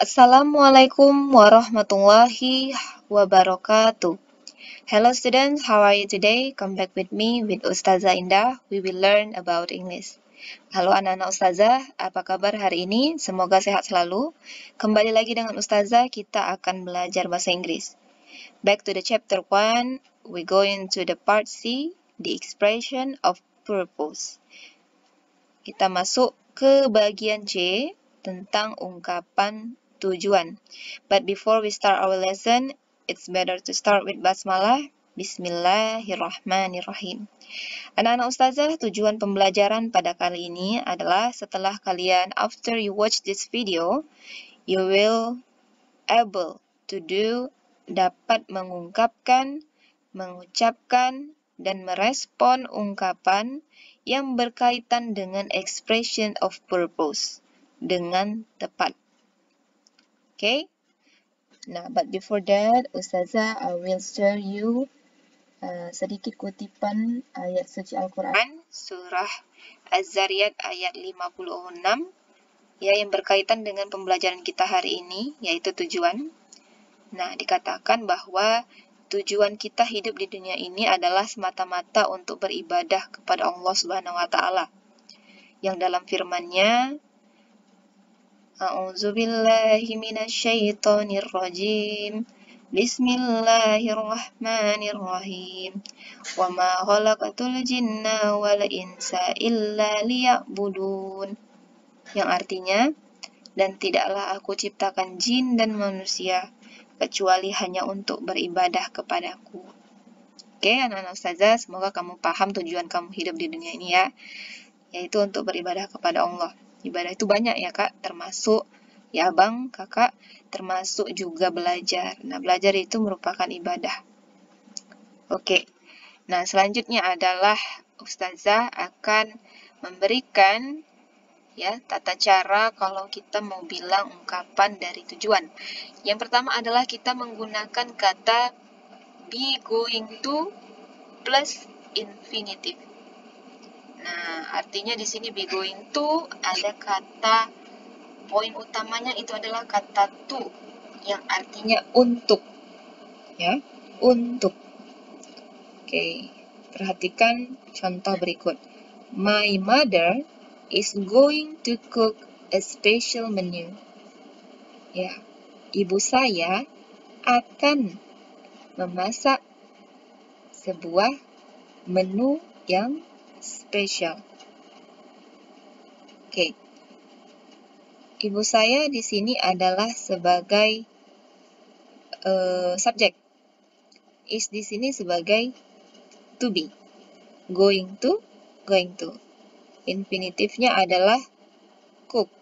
Assalamualaikum warahmatullahi wabarakatuh. Hello students, how are you today? Come back with me with Ustazah Indah. We will learn about English. Halo anak-anak Ustazah, apa kabar hari ini? Semoga sehat selalu. Kembali lagi dengan Ustazah, kita akan belajar bahasa Inggris. Back to the chapter 1, we go into the part C, the expression of purpose. Kita masuk ke bagian C, tentang ungkapan tujuan. But before we start our lesson, it's better to start with basmalah. Bismillahirrahmanirrahim. Anak-anak Ustazah, tujuan pembelajaran pada kali ini adalah setelah kalian, after you watch this video, you will able to do, dapat mengungkapkan, mengucapkan, dan merespon ungkapan yang berkaitan dengan expression of purpose dengan tepat. Okay? Nah, but before that, Ustazah, I will share you sedikit kutipan ayat suci Al-Quran, surah Az-Zariyat ayat 56, ya, yang berkaitan dengan pembelajaran kita hari ini, yaitu tujuan. Nah, dikatakan bahwa tujuan kita hidup di dunia ini adalah semata-mata untuk beribadah kepada Allah Subhanahu wa Ta'ala. Yang dalam firman-Nya, A'udzubillahi minasyaitonir rajim. Bismillahirrahmanirrahim. Wa ma khalaqatul jinna wal insa illa liya'budun. Yang artinya, dan tidaklah aku ciptakan jin dan manusia kecuali hanya untuk beribadah kepadaku. Oke, anak-anak Ustazah, semoga kamu paham tujuan kamu hidup di dunia ini ya, yaitu untuk beribadah kepada Allah. Ibadah itu banyak ya Kak, termasuk ya Abang, Kakak, termasuk juga belajar. Nah, belajar itu merupakan ibadah. Oke, nah selanjutnya adalah Ustazah akan memberikan ya tata cara kalau kita mau bilang ungkapan dari tujuan. Yang pertama adalah kita menggunakan kata be going to plus infinitive. Nah, artinya di sini be going to ada kata, poin utamanya itu adalah kata to yang artinya untuk, ya, untuk. Oke, perhatikan contoh berikut. My mother is going to cook a special menu. Ya, ibu saya akan memasak sebuah menu yang spesial. Oke. Ibu saya di sini adalah sebagai subjek. Is di sini sebagai to be. Going to, going to. Infinitifnya adalah cook.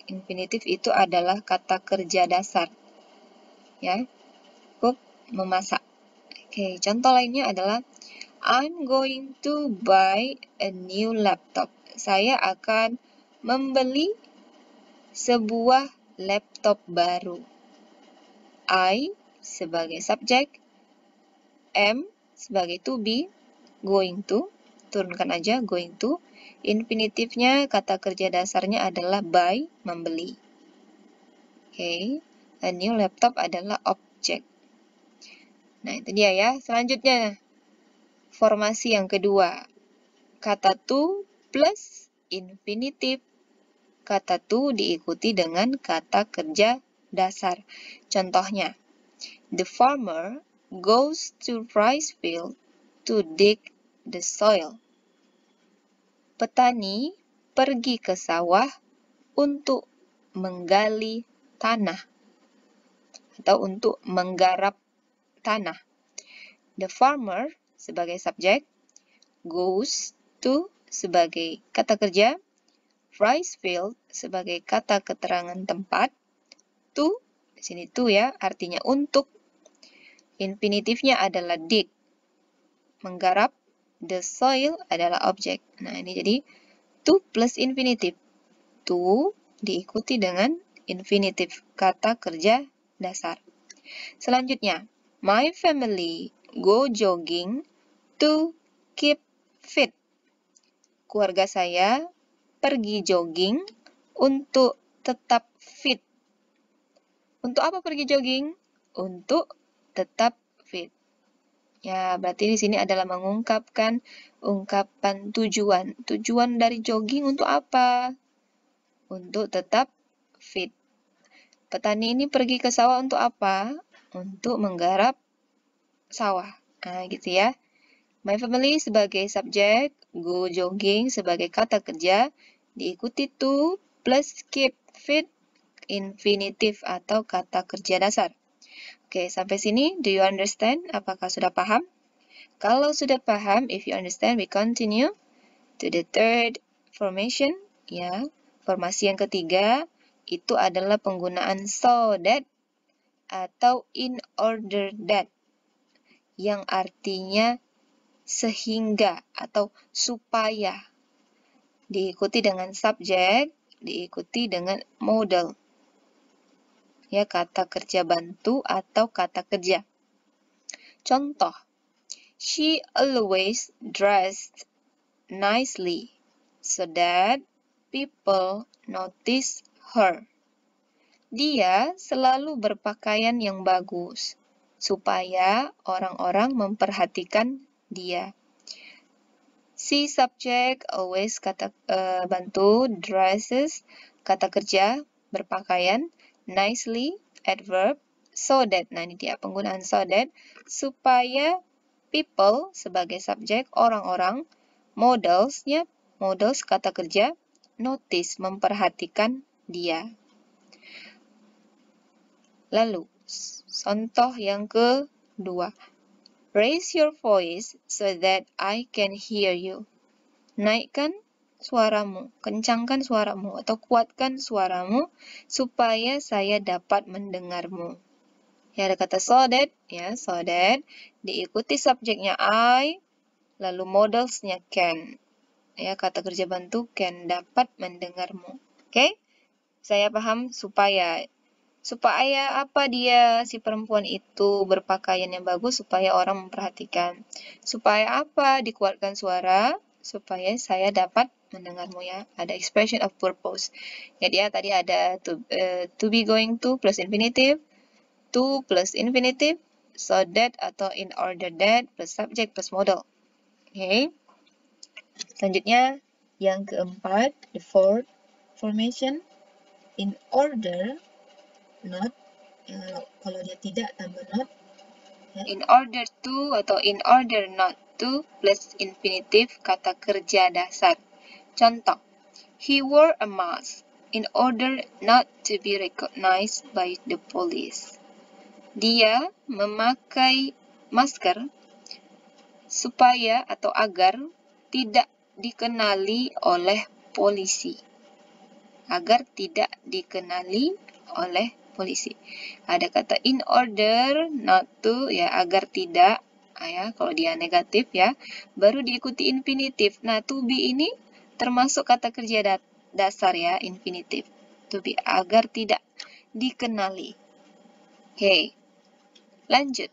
Infinitif itu adalah kata kerja dasar. Ya. Cook, memasak. Oke, contoh lainnya adalah I'm going to buy a new laptop. Saya akan membeli sebuah laptop baru. I sebagai subjek, am sebagai to be, going to, turunkan aja going to. Infinitifnya, kata kerja dasarnya adalah buy, membeli. Oke, a new laptop adalah objek. Nah, itu dia ya. Selanjutnya, formasi yang kedua, kata to plus infinitif. Kata to diikuti dengan kata kerja dasar. Contohnya, the farmer goes to rice field to dig the soil. Petani pergi ke sawah untuk menggali tanah atau untuk menggarap tanah. The farmer sebagai subjek, goes to sebagai kata kerja, rice field sebagai kata keterangan tempat, to, di sini to ya, artinya untuk. Infinitifnya adalah dig, menggarap, the soil adalah objek. Nah, ini jadi to plus infinitif. To diikuti dengan infinitif, kata kerja dasar. Selanjutnya, my family go jogging to keep fit. Keluarga saya pergi jogging untuk tetap fit Untuk apa pergi jogging? Untuk tetap fit. Ya, berarti di sini adalah mengungkapkan ungkapan tujuan. Tujuan dari jogging untuk apa? Untuk tetap fit. Petani ini pergi ke sawah untuk apa? Untuk menggarap sawah. Nah, gitu ya. My family sebagai subjek, go jogging sebagai kata kerja, diikuti to plus keep fit infinitif atau kata kerja dasar. Oke, sampai sini, do you understand? Apakah sudah paham? Kalau sudah paham, if you understand, we continue to the third formation. Ya, formasi yang ketiga, itu adalah penggunaan so that atau in order that, yang artinya sehingga atau supaya. Diikuti dengan subjek, diikuti dengan modal. Ya, kata kerja bantu atau kata kerja. Contoh, she always dressed nicely so that people notice her. Dia selalu berpakaian yang bagus supaya orang-orang memperhatikan dia. Si subject always kata bantu, dresses kata kerja berpakaian, nicely adverb, so that, nah ini dia penggunaan so that, supaya people sebagai subjek orang-orang, models kata kerja, notice memperhatikan dia. Lalu contoh yang kedua, raise your voice so that I can hear you. Naikkan suaramu, kencangkan suaramu, atau kuatkan suaramu supaya saya dapat mendengarmu. Ya, ada kata so that, ya, so that, diikuti subjeknya I, lalu modelsnya can. Ya, kata kerja bantu can, dapat mendengarmu. Oke? Saya paham supaya. Supaya apa dia, si perempuan itu berpakaian yang bagus supaya orang memperhatikan. Supaya apa dikuatkan suara, supaya saya dapat mendengarmu ya. Ada expression of purpose. Jadi ya tadi ada to be going to plus infinitive, to plus infinitive, so that atau in order that plus subject plus modal. Oke. Selanjutnya yang keempat, the fourth formation, in order not, kalau dia tidak tambah not, ya. In order to atau in order not to plus infinitive kata kerja dasar. Contoh, he wore a mask in order not to be recognized by the police. Dia memakai masker supaya atau agar tidak dikenali oleh polisi. Agar tidak dikenali oleh polisi. Ada kata in order not to, ya, agar tidak, ya, kalau dia negatif ya, baru diikuti infinitif. Nah, to be ini termasuk kata kerja dasar ya, infinitif. To be, agar tidak dikenali. Oke, lanjut.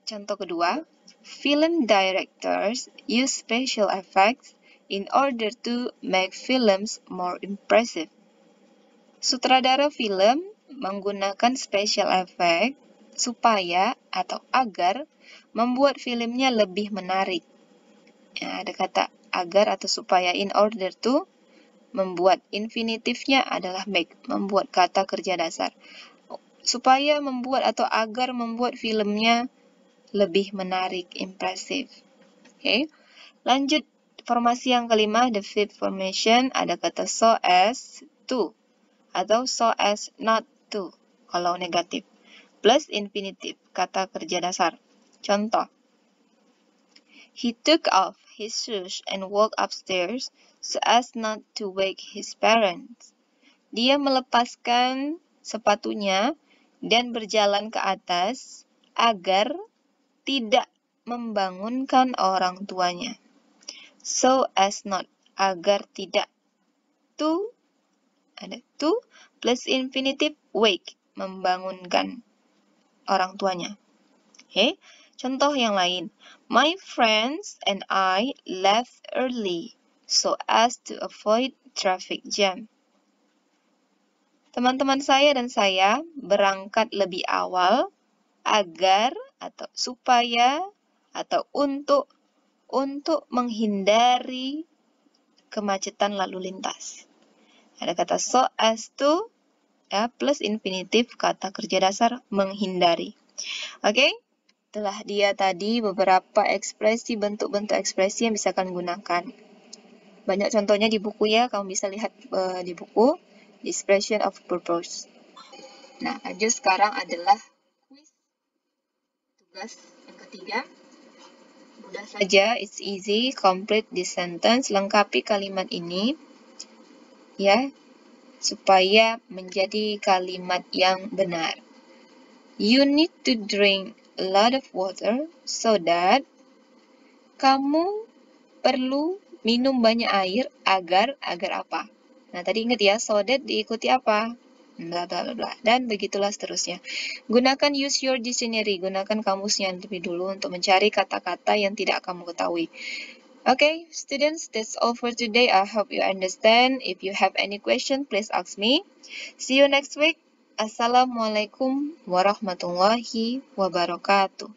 Contoh kedua, film directors use special effects in order to make films more impressive. Sutradara film menggunakan special effect supaya atau agar membuat filmnya lebih menarik. Ya, ada kata agar atau supaya, in order to, membuat, infinitifnya adalah make, membuat, kata kerja dasar. Supaya membuat atau agar membuat filmnya lebih menarik, impressive. Oke. Lanjut formasi yang kelima, the fifth formation, ada kata so as to atau so as not to kalau negatif, plus infinitif kata kerja dasar. Contoh, he took off his shoes and walked upstairs so as not to wake his parents. Dia melepaskan sepatunya dan berjalan ke atas agar tidak membangunkan orang tuanya. So as not, agar tidak. To, ada to plus infinitif wake, membangunkan orang tuanya. Oke, contoh yang lain. My friends and I left early so as to avoid traffic jam. Teman-teman saya dan saya berangkat lebih awal agar atau supaya atau untuk menghindari kemacetan lalu lintas. Ada kata so as to, ya, plus infinitif kata kerja dasar menghindari. Oke? Itulah dia tadi beberapa ekspresi, bentuk-bentuk ekspresi yang bisa kalian gunakan. Banyak contohnya di buku ya, kamu bisa lihat di buku, The Expression of Purpose. Nah, lanjut sekarang adalah quiz. Tugas yang ketiga. Mudah saja, it's easy, complete this sentence, lengkapi kalimat ini, ya, supaya menjadi kalimat yang benar. You need to drink a lot of water so that, kamu perlu minum banyak air agar apa? Nah, tadi ingat ya, so that diikuti apa? Bla bla bla, dan begitulah seterusnya. Gunakan use your dictionary, gunakan kamusnya lebih dulu untuk mencari kata-kata yang tidak kamu ketahui. Okay, students, that's all for today. I hope you understand. If you have any question, please ask me. See you next week. Assalamualaikum warahmatullahi wabarakatuh.